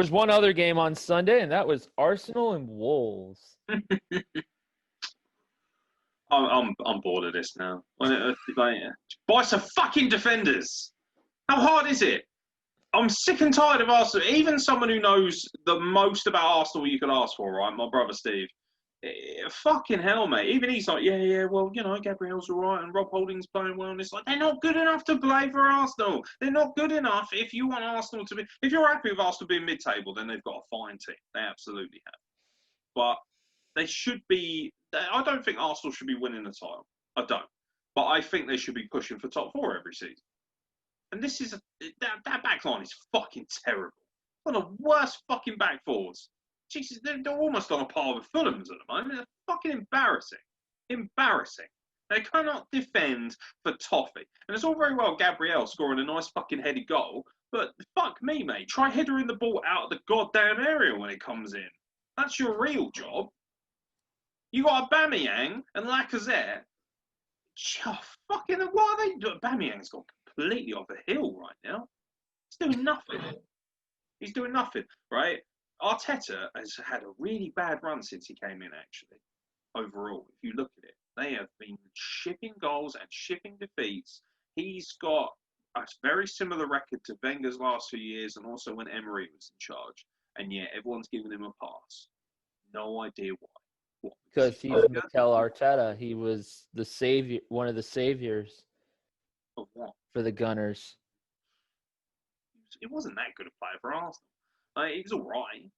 was one other game on Sunday, and that was Arsenal and Wolves. I'm bored of this now. Buy some fucking defenders. How hard is it? I'm sick and tired of Arsenal. Even someone who knows the most about Arsenal you could ask for, right? My brother Steve. Fucking hell, mate. Even he's like, well, Gabriel's all right and Rob Holding's playing well. And it's like, they're not good enough to play for Arsenal. They're not good enough. If you want Arsenal to be, if you're happy with Arsenal being mid-table, then they've got a fine team. They absolutely have. But they should be, I don't think Arsenal should be winning the title. I don't. But I think they should be pushing for top 4 every season. And this is, that back line is fucking terrible. One of the worst fucking back fours. Jesus, they're almost on a par with Fulham's at the moment. They're fucking embarrassing. Embarrassing. They cannot defend for toffee. And it's all very well Gabriel scoring a nice fucking headed goal, but fuck me, mate. Try headering the ball out of the goddamn area when it comes in. That's your real job. You got Aubameyang and Lacazette. Fucking, what are they doing? Aubameyang's gone completely off the hill right now. He's doing nothing. He's doing nothing, right? Arteta has had a really bad run since he came in, actually, overall. If you look at it, they have been shipping goals and shipping defeats. He's got a very similar record to Wenger's last 2 years and also when Emery was in charge. And yet everyone's giving him a pass. No idea why. What? Because he's Mikel Arteta. He was the savior, one of the saviors of what? For the Gunners. It wasn't that good a player for Arsenal. He was all right,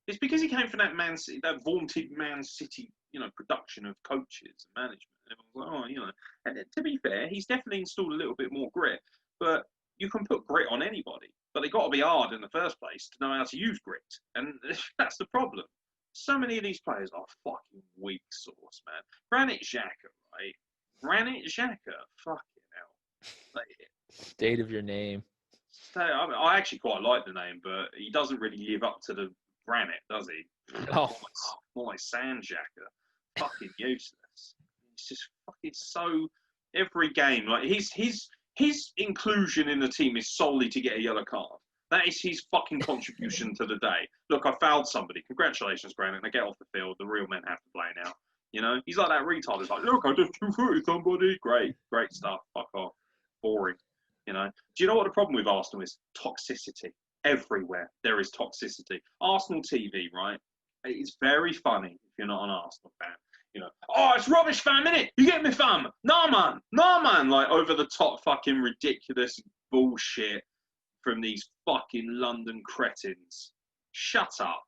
It's because he came from that that vaunted Man City, production of coaches and management. And everyone's like, And to be fair, he's definitely installed a little bit more grit. But you can put grit on anybody. But they got to be hard in the first place to know how to use grit. And that's the problem. So many of these players are fucking weak sauce, man. Granit Xhaka, right? Granit Xhaka, fucking hell. State of your name. I actually quite like the name, but he doesn't really live up to the granite, does he? Oh. More like Sand Xhaka. Fucking useless. He's just fucking so... Every game, like, his inclusion in the team is solely to get a yellow card. That is his fucking contribution to the day. Look, I fouled somebody. Congratulations, Granite. Now get off the field. The real men have to play now. He's like that retard. He's like, look, I just two-footed somebody. Great stuff. Fuck off. Boring. Do you know what the problem with Arsenal is? Toxicity. Everywhere there is toxicity. Arsenal TV, right? It's very funny if you're not an Arsenal fan. It's rubbish, fam, innit? You get me, fam? Nah, man. Like, over the top fucking ridiculous bullshit from these fucking London cretins. Shut up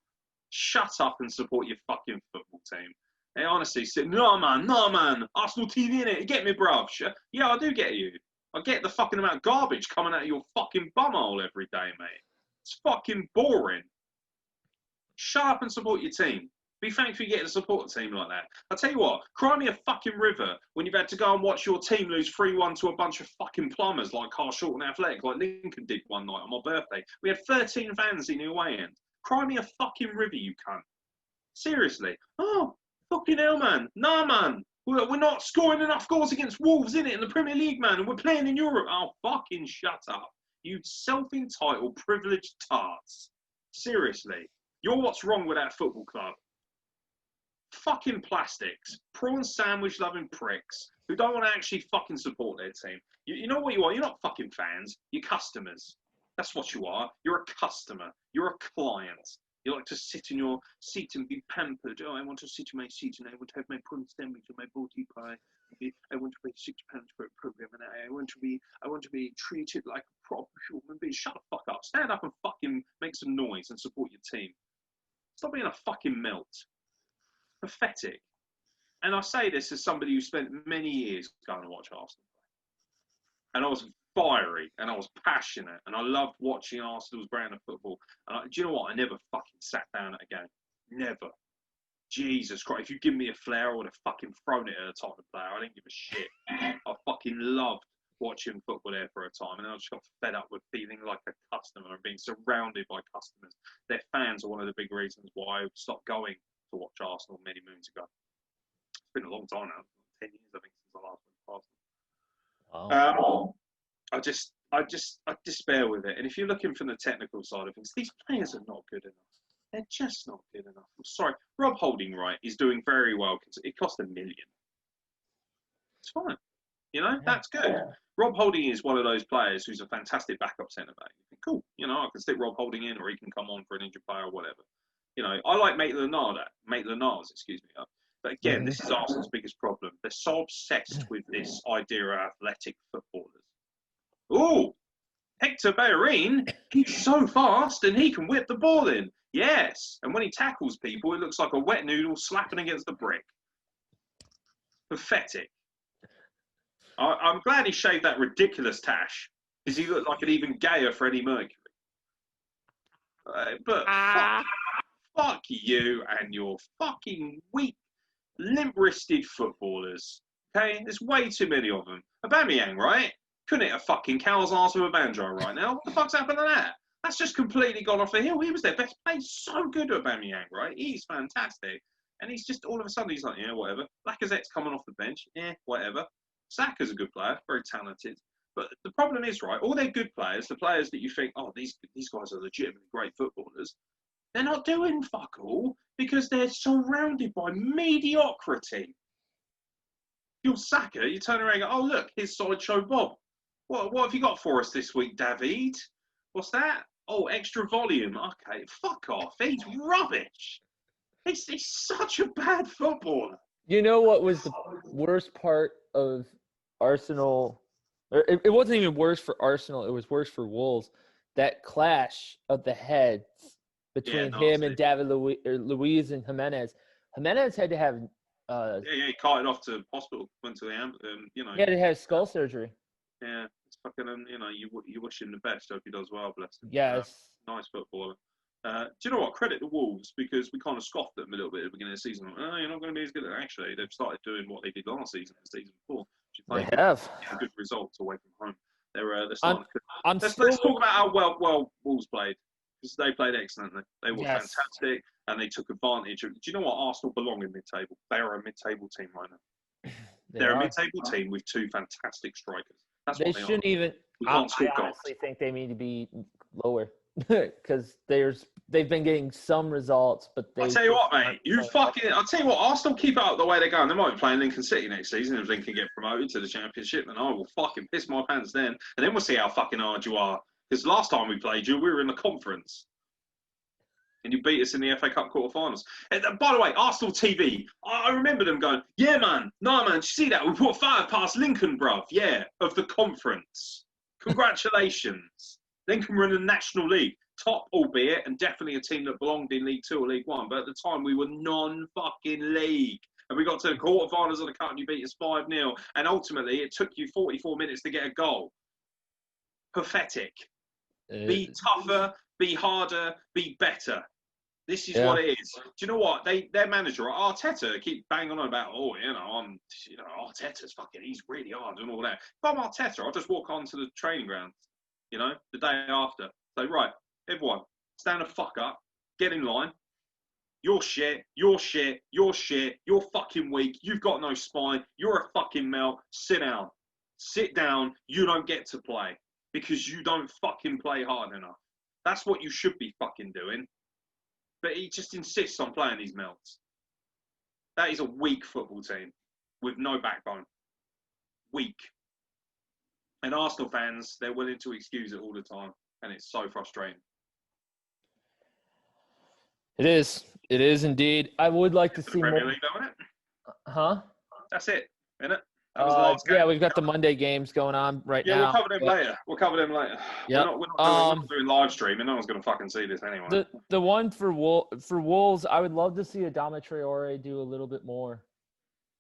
and support your fucking football team. They honestly said, nah, man. Arsenal TV, innit? You get me, bruv? Yeah, I do get you. I get the fucking amount of garbage coming out of your fucking bumhole every day, mate. It's fucking boring. Shut up and support your team. Be thankful you get to support a team like that. I'll tell you what, cry me a fucking river when you've had to go and watch your team lose 3-1 to a bunch of fucking plumbers like Carl Short and Athletic, like Lincoln did one night on my birthday. We had 13 fans in the away end. Cry me a fucking river, you cunt. Seriously. Oh, fucking hell, man. Nah, man. We're not scoring enough goals against Wolves, innit, in the Premier League, man, and we're playing in Europe. Oh, fucking shut up. You self-entitled, privileged tarts. Seriously. You're what's wrong with that football club. Fucking plastics. Prawn sandwich loving pricks who don't want to actually fucking support their team. You know what you are? You're not fucking fans. You're customers. That's what you are. You're a customer. You're a client. You like to sit in your seat and be pampered. Oh, I want to sit in my seat and I want to have my prawn sandwich and my booty pie. I want to pay £6 for a program and I want to be treated like a proper human being. Shut the fuck up. Stand up and fucking make some noise and support your team. Stop being a fucking melt. Pathetic. And I say this as somebody who spent many years going to watch Arsenal play. And I was fiery and I was passionate and I loved watching Arsenal's brand of football. And do you know what? I never fucking sat down at a game. Never. Jesus Christ. If you give me a flare, I would have fucking thrown it at a Tottenham player. I didn't give a shit. I fucking loved watching football there for a time. And I just got fed up with feeling like a customer and being surrounded by customers. Their fans are one of the big reasons why I stopped going to watch Arsenal many moons ago. It's been a long time now. 10 years, I think, since I last went to Arsenal. Wow. I despair with it. And if you're looking from the technical side of things, these players are not good enough. They're just not good enough. I'm sorry. Rob Holding, right, is doing very well. It cost $1 million. It's fine. You know, that's good. Rob Holding is one of those players who's a fantastic backup centre back. Cool. You know, I can stick Rob Holding in, or he can come on for an injured player or whatever. You know, I like Maitland-Niles, excuse me. But again, this is Arsenal's biggest problem. They're so obsessed with this idea of athletic footballers. Oh, Hector Bellerin, he's so fast and he can whip the ball in. Yes. And when he tackles people, it looks like a wet noodle slapping against the brick. Pathetic. I'm glad he shaved that ridiculous tash, because he looked like an even gayer Freddie Mercury. But fuck you and your fucking weak, limp-wristed footballers. Okay? There's way too many of them. Aubameyang, right? Couldn't hit a fucking cow's arse with a banjo right now. What the fuck's happened to that? That's just completely gone off the hill. He was their best player. So good at Aubameyang, right? He's fantastic. And he's just, all of a sudden, he's like, yeah, whatever. Lacazette's coming off the bench. Yeah, whatever. Saka's a good player, very talented. But the problem is, right, all their good players, the players that you think, oh, these guys are legitimately great footballers, they're not doing fuck all because they're surrounded by mediocrity. You're Saka, you turn around and go, oh, look, here's Sideshow Bob. What have you got for us this week, David? What's that? Oh, extra volume. Okay, fuck off. He's rubbish. He's such a bad footballer. You know what was the worst part of Arsenal? Or it wasn't even worse for Arsenal. It was worse for Wolves. That clash of the heads between him and David Luiz and Jimenez. Jimenez had to have. He carted off to hospital. Went to the He had to have skull surgery. Yeah, it's fucking. You wish him the best. Hope he does well. Bless him. Yes. Nice footballer. Do you know what? Credit the Wolves, because we kind of scoffed at them a little bit at the beginning of the season. Oh, you're not going to be as good. Actually, they've started doing what they did last season, the season before. They have good results away from home. They're starting. Let's talk about how well Wolves played, because they played excellently. They were fantastic, and they took advantage of. Do you know what? Arsenal belong in mid-table. They are a mid-table team right now. They're a mid-table team with two fantastic strikers. That's what they shouldn't are. even. I honestly think they need to be lower. Because they've been getting some results, but I'll tell you what, mate. I'll tell you what. Arsenal keep it up the way they're going. They might be playing Lincoln City next season if Lincoln get promoted to the Championship, and I will fucking piss my pants then. And then we'll see how fucking hard you are. Because last time we played you, we were in the conference, and you beat us in the FA Cup quarterfinals. And by the way, Arsenal TV. I remember them going, "Yeah, man. No, man. Did you see that? We put 5 past Lincoln, bruv. Yeah, of the conference. Congratulations." Lincoln were in the National League, top albeit, and definitely a team that belonged in League 2 or League 1. But at the time, we were non-fucking league. And we got to the quarterfinals of the cup and you beat us 5-0. And ultimately, it took you 44 minutes to get a goal. Pathetic. Be tougher, be harder, be better. This is what it is. Do you know what? Their manager, Arteta, keep banging on about, Arteta's fucking, he's really hard and all that. If I'm Arteta, I'll just walk onto the training ground. You know, the day after. So, right, everyone, stand the fuck up, get in line. You're shit, you're shit, you're shit, you're fucking weak, you've got no spine, you're a fucking melt, sit down. Sit down, you don't get to play, because you don't fucking play hard enough. That's what you should be fucking doing. But he just insists on playing these melts. That is a weak football team, with no backbone. Weak. And Arsenal fans, they're willing to excuse it all the time. And it's so frustrating. It is. It is indeed. I would like to see Premier more. League, don't it? Huh? That's it, isn't it? That was the last game. Yeah, we've got the Monday games going on right now. Yeah, we'll cover them later. Yep. We're not doing live streaming. No one's going to fucking see this anyway. The one for Wolves, I would love to see Adama Traore do a little bit more.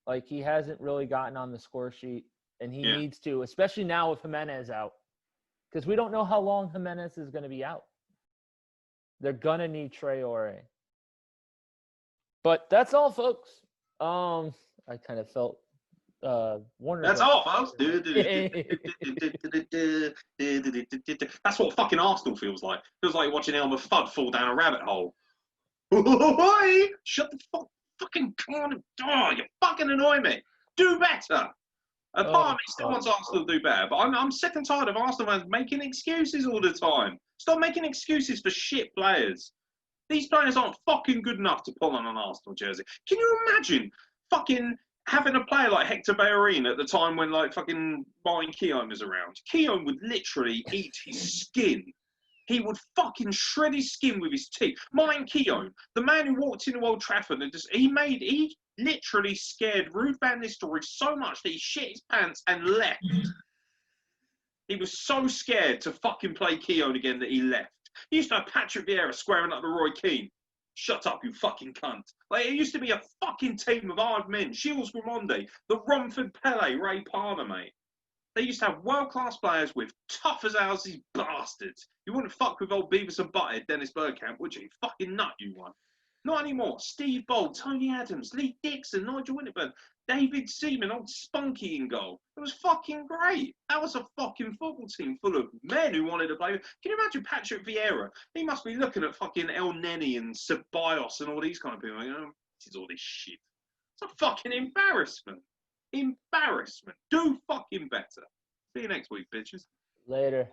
Like, he hasn't really gotten on the score sheet. And he needs to, especially now with Jimenez out. Because we don't know how long Jimenez is going to be out. They're going to need Traore. But that's all, folks. I kind of felt wonderful. That's all, folks. That's what fucking Arsenal feels like. Feels like watching Elmer Fudd fall down a rabbit hole. Shut the fucking corner door. You fucking annoy me. Do better. A part of me still wants Arsenal to do better, but I'm sick and tired of Arsenal fans making excuses all the time. Stop making excuses for shit players. These players aren't fucking good enough to pull on an Arsenal jersey. Can you imagine fucking having a player like Hector Bellerin at the time when like fucking Martin Keown was around? Keown would literally eat his skin. He would fucking shred his skin with his teeth. Martin Keown, the man who walked into Old Trafford and he literally scared Ruud van Nistelrooy so much that he shit his pants and left. He was so scared to fucking play Keown again that he left. He used to have Patrick Vieira squaring up to Roy Keane. Shut up, you fucking cunt. Like, it used to be a fucking team of hard men. Gilles Grimond, the Romford Pele, Ray Palmer, mate. They used to have world-class players with tough as ours, these bastards. You wouldn't fuck with old Beavis and Butthead, Dennis Bergkamp, would you? Fucking nut, you one. Not anymore. Steve Bold, Tony Adams, Lee Dixon, Nigel Winterburn, David Seaman, old Spunky in goal. It was fucking great. That was a fucking football team full of men who wanted to play. Can you imagine Patrick Vieira? He must be looking at fucking El Neni and Ceballos and all these kind of people. Like, oh, this is all this shit. It's a fucking embarrassment. Embarrassment. Do fucking better. See you next week, bitches. Later.